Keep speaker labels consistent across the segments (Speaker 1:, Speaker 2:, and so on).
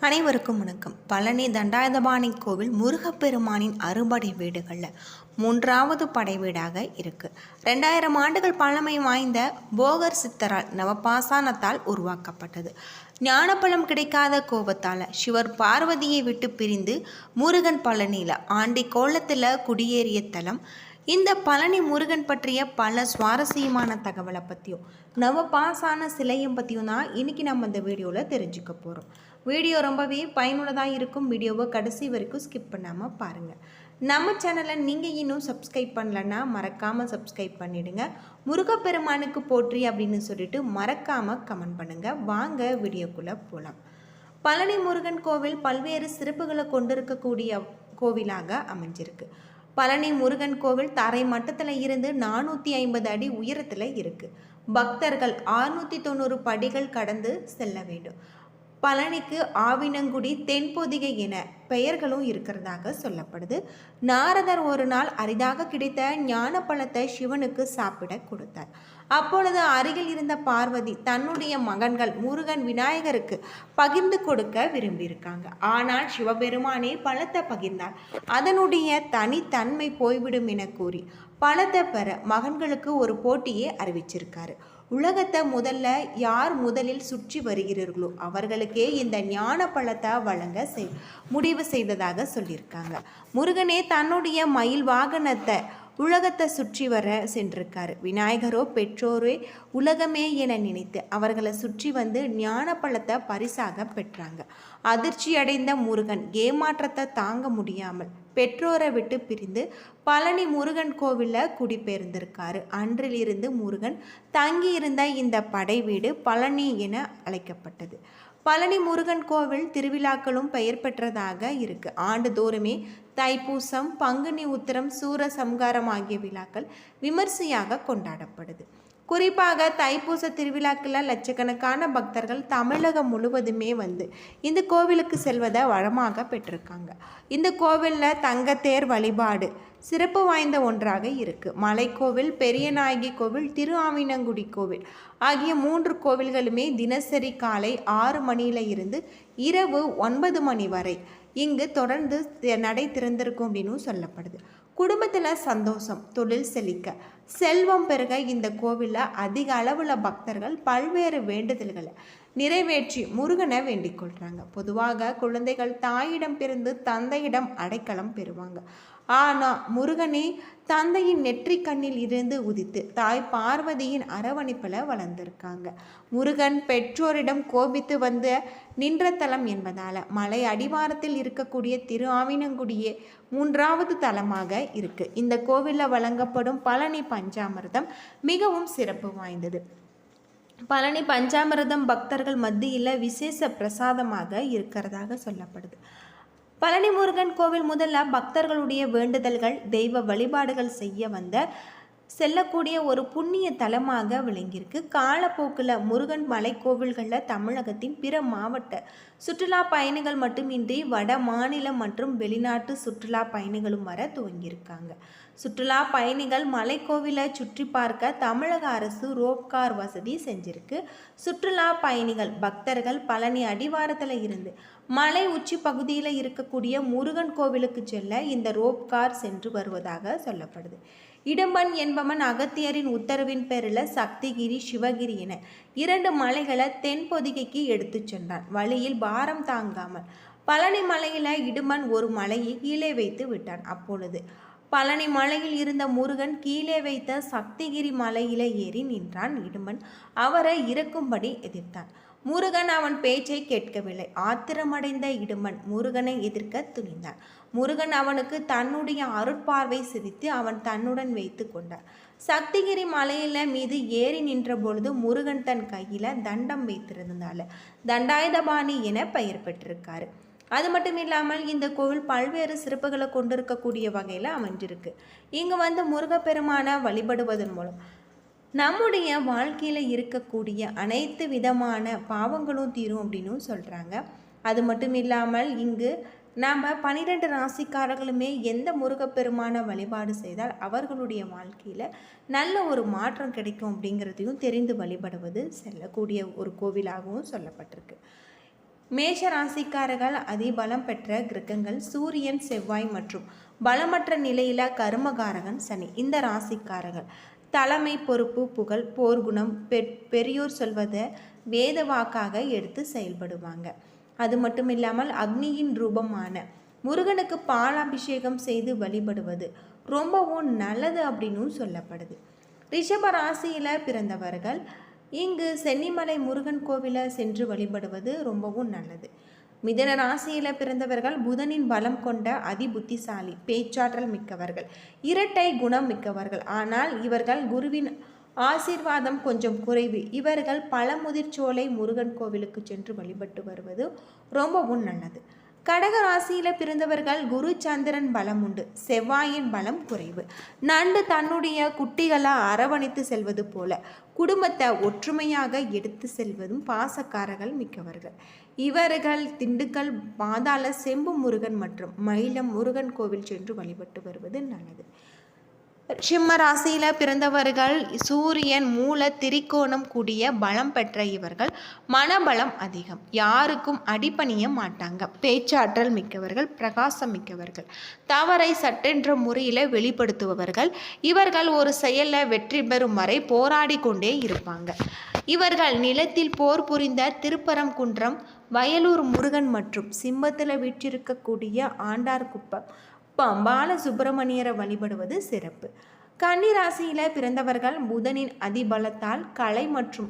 Speaker 1: அனைவருக்கும் வணக்கம். பழனி தண்டாயுதபாணி கோவில் முருகப்பெருமானின் அறுபடை வீடுகளில் மூன்றாவது படை வீடாக இருக்கு. 2000 ஆண்டுகள் பழமை வாய்ந்த போகர் சித்தரால் நவபாசானத்தால் உருவாக்கப்பட்டது. ஞானப்பழம் கிடைக்காத கோபத்தால் சிவர் பார்வதியை விட்டு பிரிந்து முருகன் பழனியில் ஆண்டி கோலத்தில் குடியேறிய தலம். இந்த பழனி முருகன் பற்றிய பல சுவாரஸ்யமான தகவலை பற்றியும் நவபாசான சிலையும் பற்றியும் தான் இன்றைக்கி நம்ம இந்த வீடியோவில் தெரிஞ்சுக்க போகிறோம். வீடியோ ரொம்பவே பயனுள்ளதாக இருக்கும். வீடியோவை கடைசி வரைக்கும் ஸ்கிப் பண்ணாமல் பாருங்கள். நம்ம சேனலை நீங்கள் இன்னும் சப்ஸ்கிரைப் பண்ணலன்னா மறக்காமல் சப்ஸ்கிரைப் பண்ணிவிடுங்க. முருகப்பெருமானுக்கு போற்றி அப்படின்னு சொல்லிட்டு மறக்காமல் கமெண்ட் பண்ணுங்கள். வாங்க வீடியோக்குள்ளே போகலாம். பழனி முருகன் கோவில் பல்வேறு சிறப்புகளை கொண்டிருக்கக்கூடிய கோவிலாக அமைஞ்சிருக்கு. பழனி முருகன் கோவில் தரை மட்டத்தில் இருந்து 450 அடி உயரத்தில் இருக்குது. பக்தர்கள் 690 படிகள் கடந்து செல்ல வேண்டும். பழனிக்கு ஆவினங்குடி, தென்பொதிகை என பெயர்களும் இருக்கிறதாக சொல்லப்படுது. நாரதர் ஒரு நாள் அரிதாக கிடைத்த ஞான பழத்தை சிவனுக்கு சாப்பிட கொடுத்தார். அப்பொழுது அருகில் இருந்த பார்வதி தன்னுடைய மகன்கள் முருகன், விநாயகருக்கு பகிர்ந்து கொடுக்க விரும்பியிருக்காங்க. ஆனால் சிவபெருமானே பழத்தை பகிர்ந்தார். அதனுடைய தனித்தன்மை போய்விடும் என கூறி பழத்தை பெற மகன்களுக்கு ஒரு போட்டியை அறிவிச்சிருக்காரு. உலகத்தை யார் முதலில் சுற்றி வருகிறார்களோ அவர்களுக்கே இந்த ஞான பழத்தை வழங்க முடிவு செய்ததாக சொல்லியிருக்காங்க. முருகனே தன்னுடைய மயில் வாகனத்தை உலகத்தை சுற்றி வர சென்றிருக்காரு. விநாயகரோ பெற்றோரே உலகமே என நினைத்து அவர்களை சுற்றி வந்து ஞான பழத்தை பரிசாக பெற்றாங்க. அதிர்ச்சி அடைந்த முருகன் ஏமாற்றத்தை தாங்க முடியாமல் பெற்றோரை விட்டு பிரிந்து பழனி முருகன் கோவிலில் குடிபெயர்ந்திருக்காரு. அன்றிலிருந்து முருகன் தங்கியிருந்த இந்த படை வீடு பழனி என அழைக்கப்பட்டது. பழனி முருகன் கோவில் திருவிழாக்களும் பெயர் பெற்றதாக இருக்கு. ஆண்டுதோறுமே தைப்பூசம், பங்குனி உத்திரம், சூர சம்காரம் ஆகிய விழாக்கள் விமர்சையாக கொண்டாடப்படுது. குறிப்பாக தைப்பூச திருவிழாக்களில் லட்சக்கணக்கான பக்தர்கள் தமிழகம் முழுவதுமே வந்து இந்த கோவிலுக்கு செல்வதை வளமாக பெற்றிருக்காங்க. இந்த கோவிலில் தங்கத்தேர் வழிபாடு சிறப்பு வாய்ந்த ஒன்றாக இருக்குது. மலைக்கோவில், பெரியநாயகி கோவில், திரு ஆவினங்குடி கோவில் ஆகிய 3 கோவில்களுமே தினசரி காலை 6 மணியில இருந்து இரவு 9 மணி வரை இங்கு தொடர்ந்து நடை திறந்திருக்கும் அப்படின்னு சொல்லப்படுது. குடும்பத்தில் சந்தோஷம், தொழில் செழிக்க, செல்வம் பெருக இந்த கோவிலில் அதிக அளவில் பக்தர்கள் பல்வேறு வேண்டுதல்களை நிறைவேற்றி முருகனை வேண்டிக் கொள்கிறாங்க. பொதுவாக குழந்தைகள் தாயிடம் பிறந்து தந்தையிடம் அடைக்கலம் பெறுவாங்க. ஆனால் முருகனே தந்தையின் நெற்றி கண்ணில் இருந்து உதித்து தாய் பார்வதியின் அரவணைப்பில் வளர்ந்திருக்காங்க. முருகன் பெற்றோரிடம் கோபித்து வந்து நின்ற தலம் என்பதால் மலை அடிவாரத்தில் இருக்கக்கூடிய திரு ஆவினங்குடியே 3வது தலமாக இருக்குது. இந்த கோவிலில் வழங்கப்படும் பழனி பஞ்சாமிர்தம் மிகவும் சிறப்பு வாய்ந்தது. பழனி பஞ்சாமிர்தம் பக்தர்கள் மத்தியில் விசேஷ பிரசாதமாக இருக்கிறதாக சொல்லப்படுது. பழனி முருகன் கோவில் முதல்ல பக்தர்களுடைய வேண்டுதல்கள், தெய்வ வழிபாடுகள் செய்ய செல்லக்கூடிய ஒரு புண்ணிய தலமாக விளங்கியிருக்கு. காலப்போக்கில் முருகன் மலை கோவில்களில் தமிழகத்தின் பிற மாவட்ட சுற்றுலா பயணிகள் மட்டுமின்றி வட மாநில மற்றும் வெளிநாட்டு சுற்றுலா பயணிகளும் வர துவங்கியிருக்காங்க. சுற்றுலா பயணிகள் மலைக்கோவிலை சுற்றி பார்க்க தமிழக அரசு ரோப்கார் வசதி செஞ்சிருக்கு. சுற்றுலா பயணிகள் பக்தர்கள் பழனி அடிவாரத்தில் இருந்து மலை உச்சி பகுதியில் இருக்கக்கூடிய முருகன் கோவிலுக்கு செல்ல இந்த ரோப்கார் சென்று வருவதாக சொல்லப்படுது. இடும்பன் என்பவன் அகத்தியரின் உத்தரவின் பேரில் சக்திகிரி, சிவகிரி என 2 மலைகளை தென்பொதிகைக்கு எடுத்து சென்றான். வழியில் பாரம் தாங்காமல் பழனி மலையில் இடும்பன் ஒரு மலையை கீழே வைத்து விட்டான். அப்பொழுது பழனி மலையில் இருந்த முருகன் கீழே வைத்த சக்திகிரி மலையில ஏறி நின்றான். இடும்பன் அவரை இறக்கும்படி எதிர்த்தான். முருகன் அவன் பேச்சை கேட்கவில்லை. ஆத்திரமடைந்த இடும்பன் முருகனை எதிர்க்க துணிந்தான். முருகன் அவனுக்கு தன்னுடைய அருட்பார்வை சிரித்து அவன் தன்னுடன் வைத்து கொண்டார். சக்திகிரி மலையில மீது ஏறி நின்ற பொழுது முருகன் தன் கையில தண்டம் வைத்திருந்ததால தண்டாயுதபாணி என பெயர் பெற்றிருக்காரு. அது மட்டும் இல்லாமல் இந்த கோவில் பல்வேறு சிறப்புகளை கொண்டிருக்கக்கூடிய வகையில் அமைஞ்சிருக்கு. இங்கு முருகப்பெருமானை வழிபடுவதன் மூலம் நம்முடைய வாழ்க்கையில் இருக்கக்கூடிய அனைத்து விதமான பாவங்களும் தீரும் அப்படின்னு சொல்கிறாங்க. அது மட்டும் இல்லாமல் இங்கு நாம் 12 ராசிக்காரர்களுமே எந்த முருகப்பெருமான வழிபாடு செய்தால் அவர்களுடைய வாழ்க்கையில் நல்ல ஒரு மாற்றம் கிடைக்கும் அப்படிங்கிறதையும் தெரிந்து வழிபடுவது செல்லக்கூடிய ஒரு கோவிலாகவும் சொல்லப்பட்டிருக்கு. மேஷ ராசிக்காரர்கள் அதிபலம் பெற்ற கிரகங்கள் சூரியன், செவ்வாய் மற்றும் பலமற்ற நிலையில கர்மகாரகன் சனி. இந்த ராசிக்காரர்கள் தலைமை, பொறுப்பு, புகழ், போர்க்குணம், பெரியோர் சொல்வதை வேத வாக்காக எடுத்து செயல்படுவாங்க. அது மட்டும் இல்லாமல் அக்னியின் ரூபமான முருகனுக்கு பாலாபிஷேகம் செய்து வழிபடுவது ரொம்பவும் நல்லது அப்படின்னு சொல்லப்படுது. ரிஷப ராசியில் பிறந்தவர்கள் இங்கு சென்னிமலை முருகன் கோவிலை சென்று வழிபடுவது ரொம்பவும் நல்லது. மிதன ராசியில் பிறந்தவர்கள் புதனின் பலம் கொண்ட அதிபுத்திசாலி, பேச்சாற்றல் மிக்கவர்கள், இரட்டை குணம் மிக்கவர்கள். ஆனால் இவர்கள் குருவின் ஆசீர்வாதம் கொஞ்சம் குறைவு. இவர்கள் பழமுதிர்ச்சோலை முருகன் கோவிலுக்கு சென்று வழிபட்டு வருவது ரொம்பவும் நல்லது. கடக ராசியில் பிறந்தவர்கள் குரு சந்திரன் பலம் உண்டு, செவ்வாயின் பலம் குறைவு. நண்டு தன்னுடைய குட்டிகளை அரவணைத்து செல்வது போல குடும்பத்தை ஒற்றுமையாக எடுத்து செல்வதும் பாசக்காரர்கள் மிக்கவர்கள். இவர்கள் திண்டுக்கல் பாதாள செம்பு முருகன் மற்றும் மயிலம் முருகன் கோவில் சென்று வழிபட்டு வருவது நல்லது. சிம்ம ராசியில் பிறந்தவர்கள் சூரியன் மூல திரிகோணம் கூடிய பலம் பெற்ற இவர்கள் மனபலம் அதிகம், யாருக்கும் அடிபணிய மாட்டாங்க, பேச்சாற்றல் மிக்கவர்கள், பிரகாசம் மிக்கவர்கள், தவறை சட்டென்ற முறையில் வெளிப்படுத்துபவர்கள். இவர்கள் ஒரு செயலில் வெற்றி பெறும் வரை போராடி கொண்டே இருப்பாங்க. இவர்கள் நிலத்தில் போர் புரிந்த திருப்பரங்குன்றம், வயலூர் முருகன் மற்றும் சிம்மத்தில் வீற்றிருக்கக்கூடிய ஆண்டார்குப்பம் பால சுப்பிரமணியரை வழிபடுவது சிறப்பு. கன்னி ராசியில் பிறந்தவர்கள் புதனின் அதிபலத்தால் கலை மற்றும்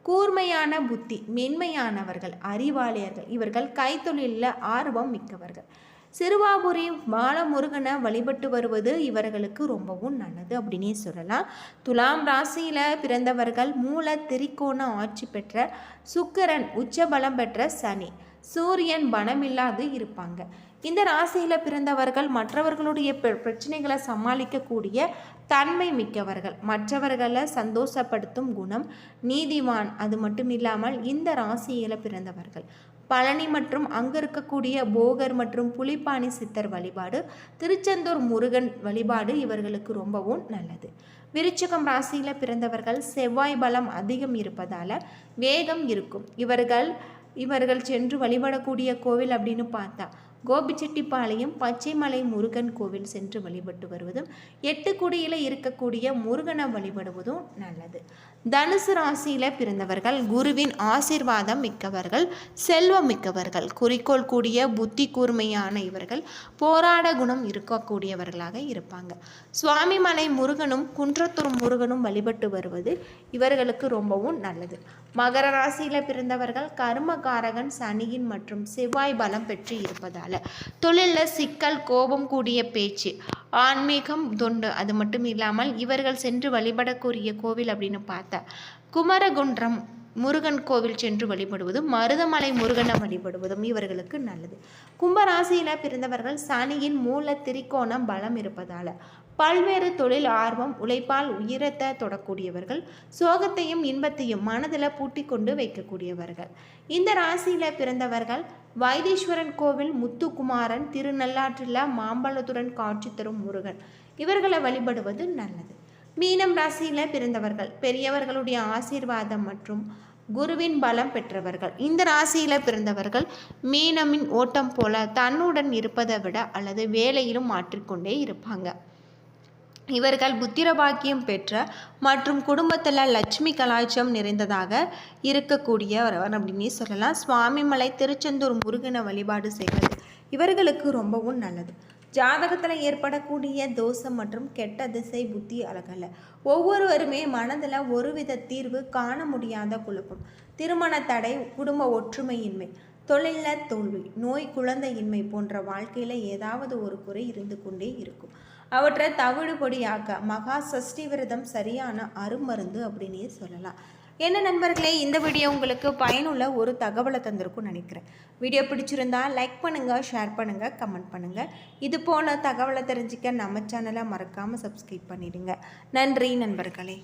Speaker 1: கூர்மையான புத்தி, மென்மையானவர்கள், அறிவாளியர்கள். இவர்கள் கைத்தொழிலில் ஆர்வம் மிக்கவர்கள். சிறுவாபுரி பாலமுருகனை வழிபட்டு வருவது இவர்களுக்கு ரொம்பவும் நல்லது அப்படின்னே சொல்லலாம். துலாம் ராசியில் பிறந்தவர்கள் மூல திரிகோண ஆட்சி பெற்ற சுக்கிரன், உச்சபலம் பெற்ற சனி, சூரியன் பலமில்லாது இருப்பாங்க. இந்த ராசியில் பிறந்தவர்கள் மற்றவர்களுடைய பிரச்சனைகளை சமாளிக்கக்கூடிய தன்மை மிக்கவர்கள், மற்றவர்களை சந்தோஷப்படுத்தும் குணம், நீதிவான். அது மட்டும் இல்லாமல் இந்த ராசியில் பிறந்தவர்கள் பழனி மற்றும் அங்கு இருக்கக்கூடிய போகர் மற்றும் புலிப்பாணி சித்தர் வழிபாடு, திருச்செந்தூர் முருகன் வழிபாடு இவர்களுக்கு ரொம்பவும் நல்லது. விருச்சிகம் ராசியில் பிறந்தவர்கள் செவ்வாய் பலம் அதிகம் இருப்பதால் வேகம் இருக்கும். இவர்கள் சென்று வழிபடக்கூடிய கோவில் அப்படின்னு பார்த்தா கோபிச்செட்டிப்பாளையம் பச்சைமலை முருகன் கோவில் சென்று வழிபட்டு வருவதும், எட்டுக்குடியில் இருக்கக்கூடிய முருகனை வழிபடுவதும் நல்லது. தனுசு ராசியில் பிறந்தவர்கள் குருவின் ஆசீர்வாதம் மிக்கவர்கள், செல்வம் மிக்கவர்கள், குறிக்கோள் கூடிய புத்தி கூர்மையான இவர்கள் போராட குணம் இருக்கக்கூடியவர்களாக இருப்பாங்க. சுவாமிமலை முருகனும் குன்றத்தூர் முருகனும் வழிபட்டு வருவது இவர்களுக்கு ரொம்பவும் நல்லது. மகர ராசியில் பிறந்தவர்கள் கர்மகாரகன் சனியின் மற்றும் செவ்வாய் பலம் பெற்று இருப்பதால் தொழிலில் சிக்கல், கோபம் கூடிய பேச்சு, ஆன்மீகம் தொண்டு. அது மட்டும் இல்லாமல் இவர்கள் சென்று வழிபடக்கூடிய கோவில் அப்படின்னு பார்த்தா குமரகுன்றம் முருகன் கோவில் சென்று வழிபடுவதும், மருதமலை முருகனை வழிபடுவதும் இவர்களுக்கு நல்லது. கும்பராசியில் பிறந்தவர்கள் சனியின் மூல திரிகோணம் பலம் இருப்பதால் பல்வேறு தொழில் ஆர்வம், உழைப்பால் உயரத்தை தொடக்கூடியவர்கள், சோகத்தையும் இன்பத்தையும் மனதில் பூட்டி கொண்டு வைக்கக்கூடியவர்கள். இந்த ராசியில் பிறந்தவர்கள் வைத்தீஸ்வரன் கோவில், முத்துக்குமாரன், திருநள்ளாற்றில் மாம்பழத்துடன் காட்சி தரும் முருகன் இவர்களை வழிபடுவது நல்லது. மீனம் ராசியில் பிறந்தவர்கள் பெரியவர்களுடைய ஆசீர்வாதம் மற்றும் குருவின் பலம் பெற்றவர்கள். இந்த ராசியில் பிறந்தவர்கள் மீனமின் ஓட்டம் போல தன்னுடன் இருப்பதை விட அல்லது வேலையிலும் மாற்றிக்கொண்டே இருப்பாங்க. இவர்கள் புத்திரபாக்கியம் பெற்ற மற்றும் குடும்பத்தில் லட்சுமி கலாச்சாரம் நிறைந்ததாக இருக்கக்கூடியவர் அப்படின்னே சொல்லலாம். சுவாமிமலை திருச்செந்தூர் முருகனை வழிபாடு செய்வது இவர்களுக்கு ரொம்பவும் நல்லது. ஜாதகத்தில் ஏற்படக்கூடிய தோஷம் மற்றும் கெட்ட திசை புத்தி அழகல்ல. ஒவ்வொருவருமே மனதில் ஒருவித தீர்வு காண முடியாத குழப்பம், திருமண தடை, குடும்ப ஒற்றுமையின்மை, தொழிலில் தோல்வி, நோய், குழந்தையின்மை போன்ற வாழ்க்கையில் ஏதாவது ஒரு குறை இருந்து கொண்டே இருக்கும். அவற்றை தவிடுபடியாக்க மகா சஷ்டி விரதம் சரியான அருமருந்து அப்படின்னே சொல்லலாம். என்ன நண்பர்களே, இந்த வீடியோ உங்களுக்கு பயனுள்ள ஒரு தகவலை தந்திருக்கும்னு நினைக்கிறேன். வீடியோ பிடிச்சிருந்தா லைக் பண்ணுங்கள், ஷேர் பண்ணுங்கள், கமெண்ட் பண்ணுங்கள். இது போல தகவலை தெரிஞ்சிக்க நம்ம சேனலை மறக்காமல் சப்ஸ்கிரைப் பண்ணிடுங்க. நன்றி நண்பர்களே.